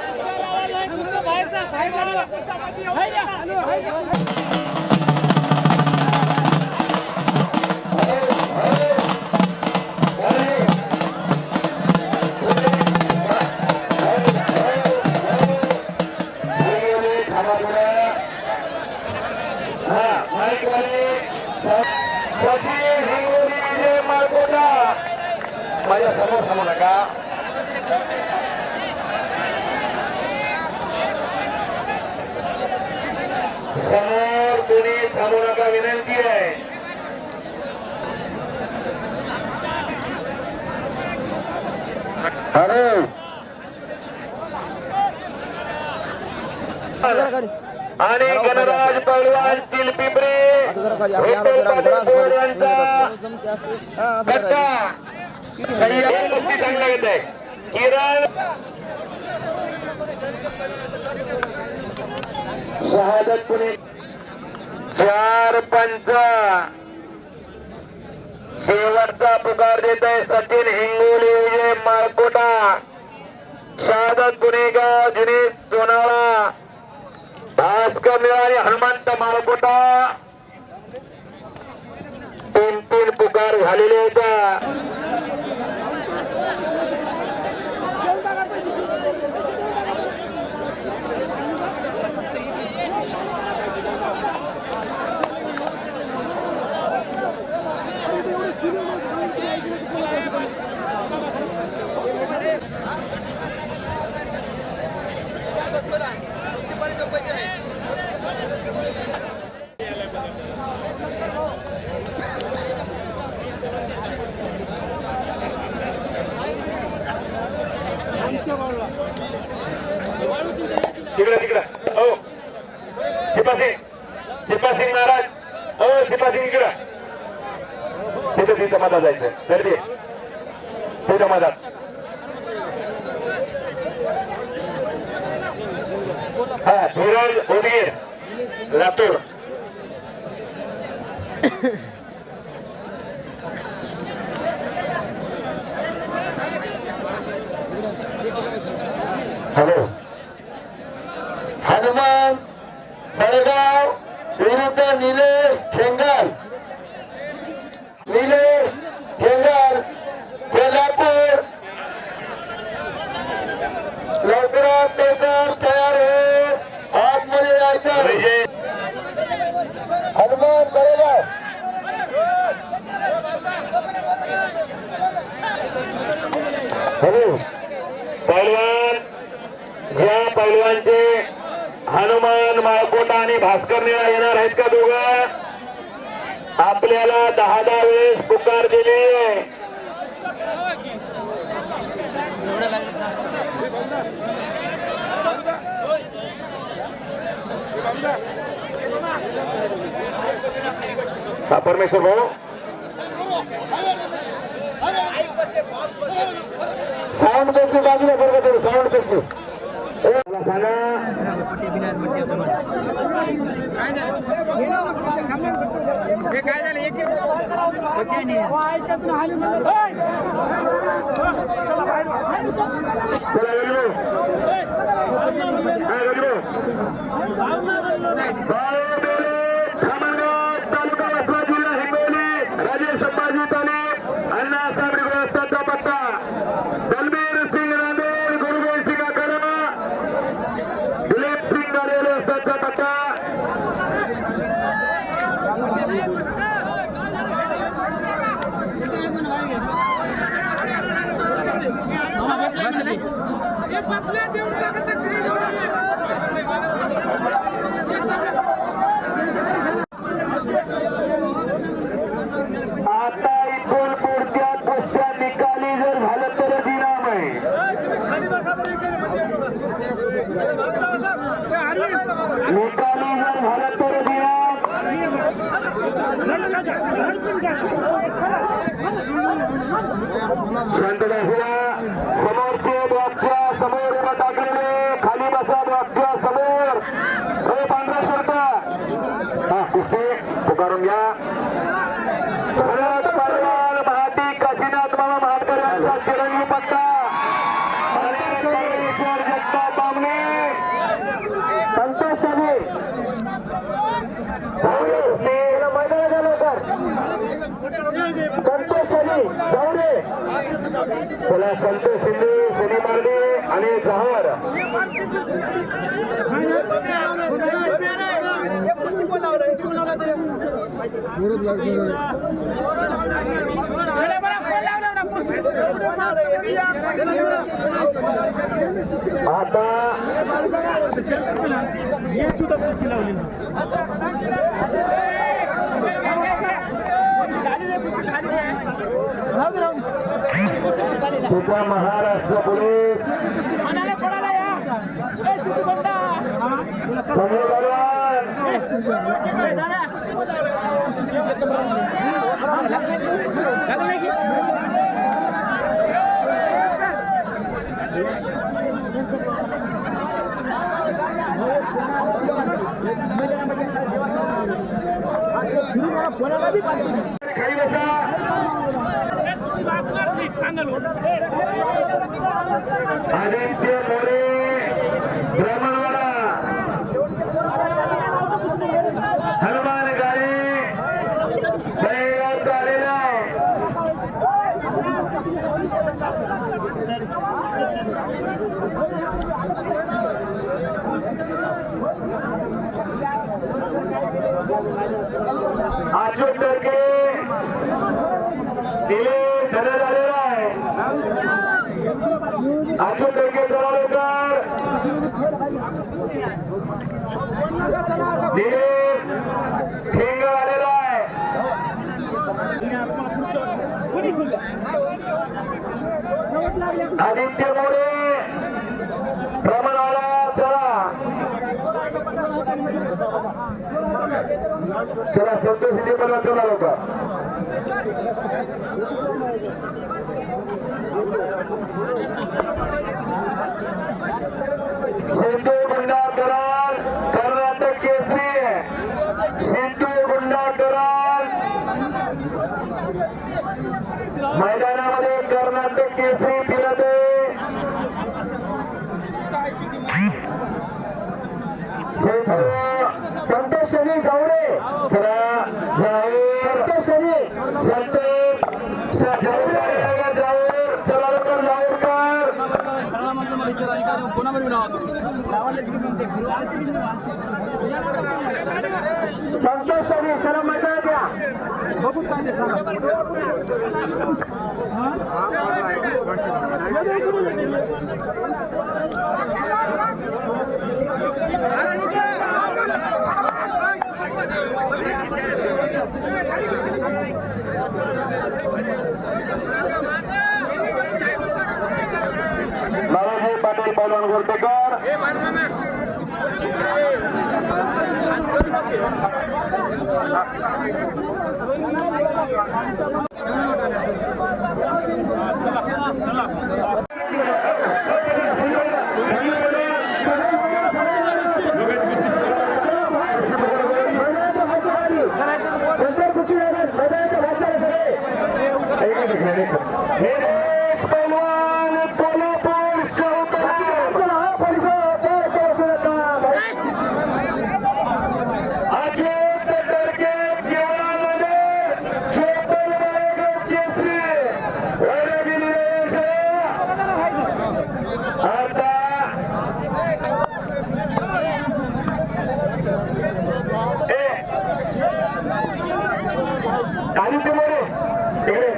माझ्या समोर थांबू नका. समोर कोणी थांबू नका विनंती आहे. अरे आणि गणराज पैलवान चिलपिंपरी चांगला येत आहे. किरण शहादत पुणे 4 पंच शेवटचा पुकार देत आहे. सचिन हिंगोली, विजय माळकोटा, शहादत पुणेगाव, दिनेश सोनाळा, भास्कर निळाले, हनुमंत माळकोटा. 3 पुकार झालेले आहेत. तिकडे हो शिपासिंग महाराज, हो शिपासिंग इकडं. तिथं मधात जायचं. गर्दी तिथं मधात. हा धीरज ओडगीर, लातूर. हॅलो. हनुमान बेळगाव विरुद्ध निलेश ठेंगल. निलेश ठेंगल कोल्हापूर. लवकरात लवकर तयार हो, आतमध्ये जायचं. हनुमान बेळगाव. हॅलो. पैलवान, ज्या पैलवानचे हनुमान माळकोटा आणि भास्कर निळा येणार आहेत का दोघं? आपल्याला 10 वेळेस पुकार दिली आहे. हा परमेश्वर भाऊ, साऊंड बसली बाजूला सरका थोडं. साऊंड बसली सांगा. काय झालं एक तालुका वसवा जिल्हा हिंगोली. राजे संभाजी तालीम, अण्णासाहेब व्यवस्थाचा पत्ता, दलबीर सिंग नांदेड, गुरुगोविंद सिंग आखाडा, दिलीप सिंग गाडे व्यवस्थाचा पत्ता. आता इथून पुढच्या कुस्त्या निकाली जर झालं तर दिनाम आहे. निकाली जर झालं तर दिनाम. शांतदासीला समोरचे ब्लॉकच्या समोर उभा टाकलेले, खाली बसा ब्लॉकच्या समोर. हे पांढरा शर्ट. हा कुस्ती पुकारून घ्या. भरत परवान महाटी काशीनाथ मामा महाटकर यांचा चिरंजीव पट्टा आणि परमेश्वर जगताप बामणे, संतोष चला संतोष शिंदे, शनी मार्डे आणि जहार आता तुझा महाराष्ट्र पोलीस खाली बसा. आदित्य मोरे ब्राह्मणवाडा हनुमान गाडी दहेगावचा आलेला आहे. अशोक टर्के निलेश धनर आलेला आहे. अशोक टर्के जवळकर निलेश ठेंग आलेला आहे. आदित्य मोरे प्रमाणाला चला चला संतोष शिंदे पण चला लोक सिंधू गुंडा कराल कर्नाटक केसरी. सिंधू गुंडा कराल मैदानामध्ये कर्नाटक केसरी फिरते. संतोष शनी जावडे चला जाऊर संतोष शनी संतोष जाऊर चला लवकर जाऊरकर संतोष शनी चला मैदान द्या. बाबाजी पाटील पहलवान गोरटेकर निलेश पहलवान कोल्हापूर अशोक टर्के केवळानगर चोपल माळेगाव केसरी वैरागी निलेश. आता आदित्य मोरे तिकडे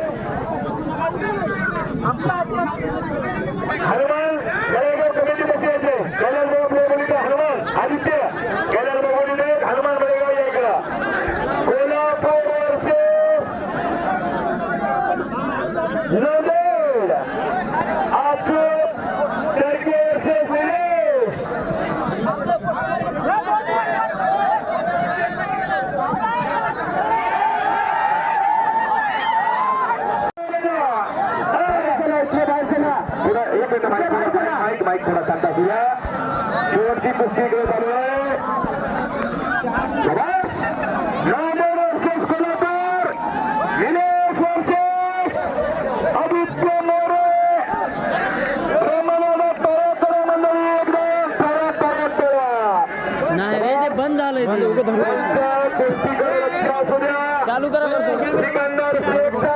हनुमान गळेगाव कमिटी बसायचे. कैलास भाऊ बोलिते हनुमान आदित्य कैलास भाऊ बोलिते हनुमान गळेगाव या इकडं. Kolhapur versus Nanded. Ashok Turke versus Nilesh. Mic थोडा शांत असूया. शेवटची कुस्ती इकडे चालू आहे. नांदेड वर्सेस सोलापूर. निलेश वर्सेस आदित्य मोरे. प्रमाणाला तळा मंडळी एकदम तळा नाही रे ते बंद झालंय कुस्तीकडे लक्ष असू द्या. चालू करा सिकंदर शेखचा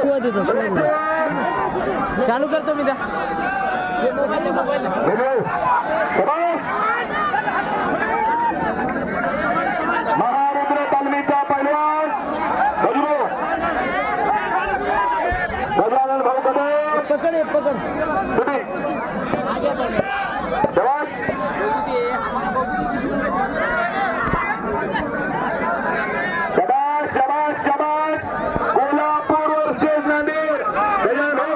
शिवाय देतो चालू करतो मी त्या मोबाईल महारुद्र तालमीचा पैलवान गजानन भाऊ कदम पकड पकड कुठे शाबास शाबास शाबास शाबास कोल्हापूर वर्सेस नांदेड गजानन भाऊ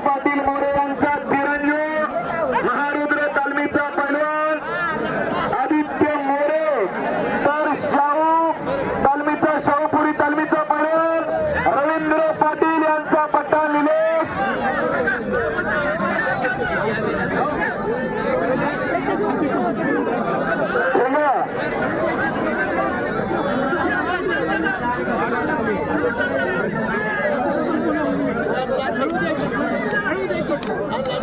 पाटील मोरे यांचा चिरंजीव महारुद्र तालमीचा पैलवान आदित्य मोरे तर शाहू तालमीचा शाहूपुरी तालमीचा पैलवान रवींद्र पाटील यांचा पट्टा निलेश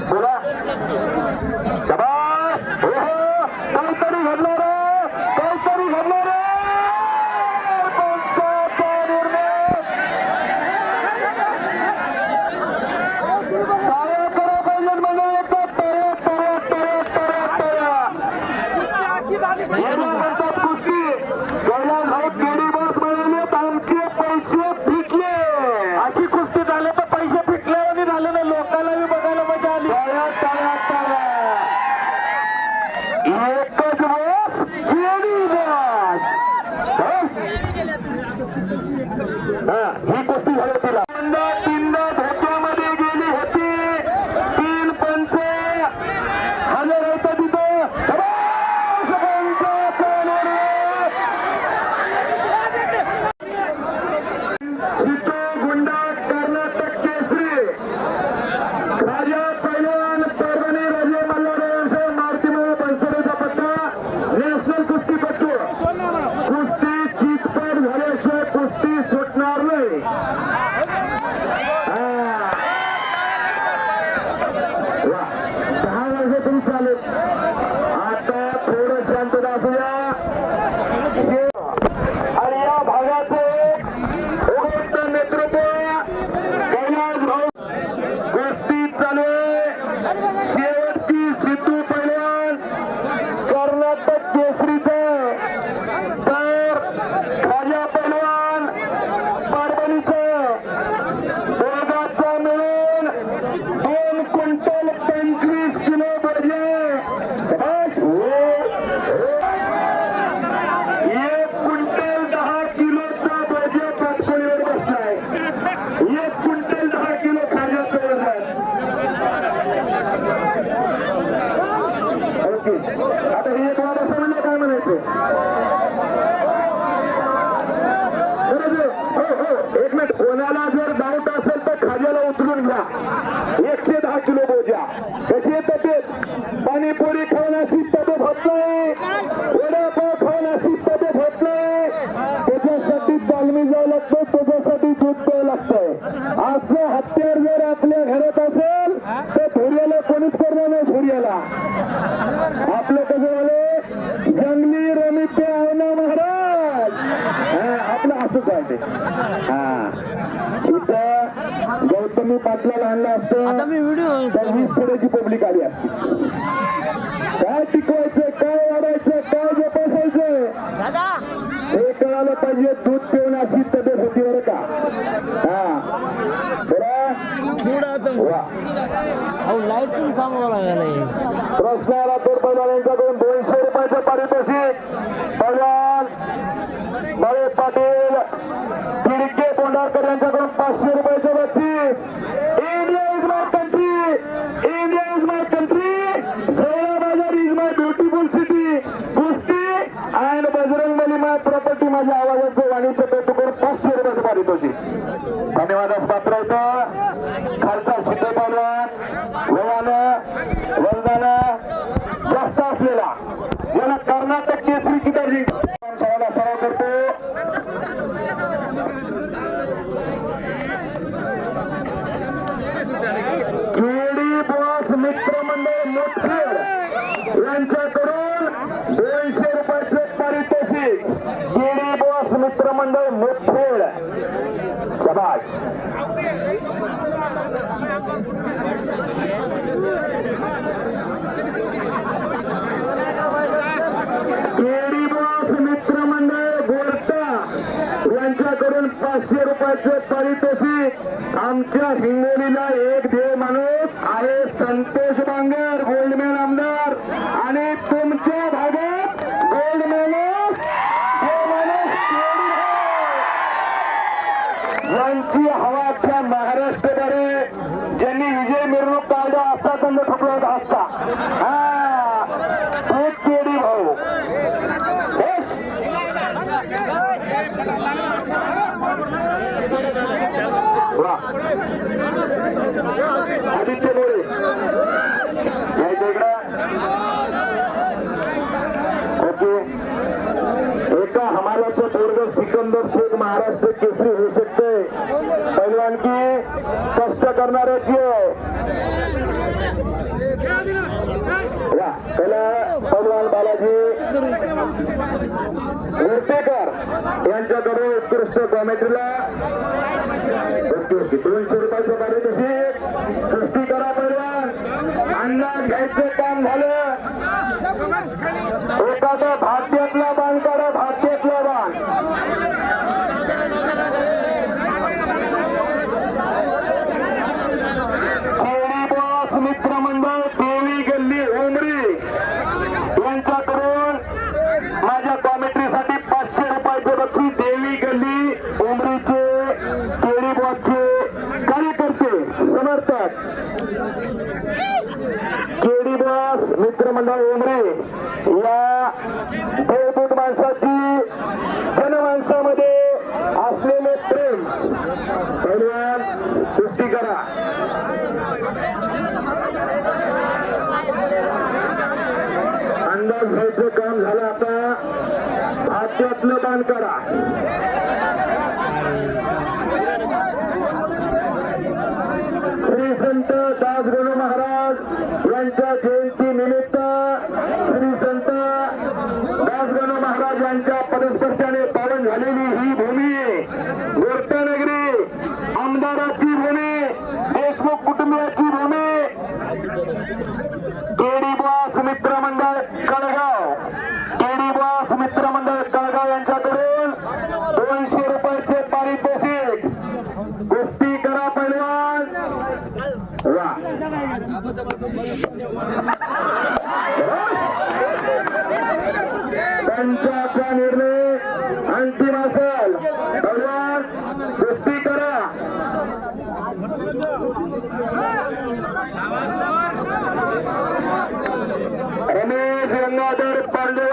बोला शाबास हो हो काहीतरी घडणार काहीतरी घडणार पंचाचा निर्णय काय करा पाहिजे म्हणजे म्हणतात कुस्ती कैलास भाऊ केडी बस मिळवले आमचे पैसे फिटले अशी कुस्ती झाले तर पैसे फिटले आणि झाले ना लोकांना बी बघायला मजा आली एकच बस केडी बस ही कुस्ती झाली तिला तीनदा धोक्यामध्ये गेली होती 3 पंच हजर होता तिथं सिद्धू गुंडा कर्नाटक केसरी राजा पैलवान परभणी राजे मल्हार मारुतीमुळे बनसोडेचा पट्टा नॅशनल कुस्तीपटू कुस्ती चितपट झाल्याशिवाय कुस्ती सुटणार नाही वा 10 वर्षातून चालेल आता थोडं शांतता असूया आणि या भागाचे उगवत नेतृत्व कैलास भाऊ कुस्ती चालू आहे शेवटची सिद्धू पैलवान कर्नाटक केसरीचं तर खाजा पैलवान परभणीचं दोघांचा मिळून 2 क्विंटल 25 किलो बोजे शाबास 1 क्विंटल 10 किलोचा बोजे पातळीवर बसलाय 1 क्विंटल 10 किलो खाज्याचं वजन ओके आता हे एक वाद असं म्हणलं काय म्हणायचं हो एक मिनिट कोणाला जर डाऊट असेल तर खाज्याला उचलून घ्या 110 किलो बोजा कशी तब्येत पाणीपुरी खाण्याची तब्येत होत नाही वडापाव खाण्याची तब्येत होत नाही त्याच्यासाठी तालमी जावं लागतं त्याच्यासाठी दूध प्यावं लागतंय असं हत्यार जर आपल्या घरात असेल तर धुर्याला कोणीच करणार नाही धुर्याला आपलं कसं झालं जंगली रमिते आहे ना महाराज आपलं असंच आहे ते इथं गौतमी पाटलाला आणलं असतं आता मी व्हिडिओ तर 20 सड्याची पब्लिक आली असती काय टिकवायचं काय वाढायचं काय जोपासायचं दादा हे कळालं पाहिजे दूध पिऊन अशी तब्येत होती बरं का बरं वा अहो लाईट पण थांबवा लागला प्रश्नाला तोड पैलवानांच्याकडून 200 रुपयाचं पारितोषिक पैलवान बळे पाटील तिडके बोंडारकर यांच्याकडून 500 रुपयाचं बक्षीस India is my country India is my country बाजार इज माय ब्युटिफुल सिटी कुस्ती अँड बजरंगबली माय प्रॉपर्टी माझ्या आवाजाचं वाणीचं पेटूकर 500 रुपयाचं पारितोषिक धन्यवादास पात्र होतं खालचा सिद्ध पैलवान वयानं वजनानं जास्त असलेला याला कर्नाटक केसरी किताब सराव करतो केडी बॉस मित्रमंडळ मुठखेड यांच्याकडून 200 शाबाश. केडी बॉस मित्रमंडळ गोरटा यांच्याकडून 500 रुपयाचे पारितोषिक. आमच्या हिंगोलीला एक देव माणूस आहे संतोष बांगर गोल्डमॅन आमदार. आणि तुमच्या भागात गोल्ड माणूस जो माणूस केडी भाऊ यांची हवाच्या महाराष्ट्रद्वारे ज्यांनी विजय मिरवणूक काढला असा दंड ठोकला होता असता. तो केडी भाऊ. बेश. वा. आदित्य मोरे यायचं इकडं. ओके. एका हमालाचं पोरग सिकंदर शेख महाराष्ट्र केसरी होऊ शकते. पहिलवान की कष्ट करणाऱ्याची या पहिला पहिलवान बालाजी वर्तेकर यांच्याकडून उत्कृष्ट कॉमेंट्रीला 200 रुपयाचं पारितोषिक. कुस्ती करा पहिलवान. अंदाज घ्यायचं काम झालं. एखादा भाग्यातला बाण काढा. भाग्यातला बाण. केडी बॉस मित्रमंडळ देवी गल्ली उमरी यांच्याकडून माझ्या कॉमेंट्रीसाठी 500 रुपयाचे बक्षीस. देवी गल्ली उमरीचे केडी बॉसचे कार्यकर्ते समर्थक केडी बॉस मित्रमंडळ उमरी या देवदूत माणसाची जनमानसामध्ये असलेले प्रेम. पहिलवान कुस्ती करा. अंदाज घ्यायचं काम झालं. आता हात्यातलं बाण करा. श्री संत दासगणू महाराज यांच्या जयंती निमित्त श्री संत दासगणू महाराज यांच्या पदस्पर्शाने पावन झालेली ही भूमी गोरटा नगरी आमदाराची भूमी, देशमुख कुटुंबियाची भूमी. केडी बॉस मित्रमंडळ कळगाव. केडी बॉस मित्रमंडळ कळगाव यांच्याकडून 200 रुपयाचे पारितोषिक. कुस्ती करा पहिलवान. वा. पंचाचा निर्णय अंतिम असेल. पहिलवान कुस्ती करा. रमेश गंगाधर पांडे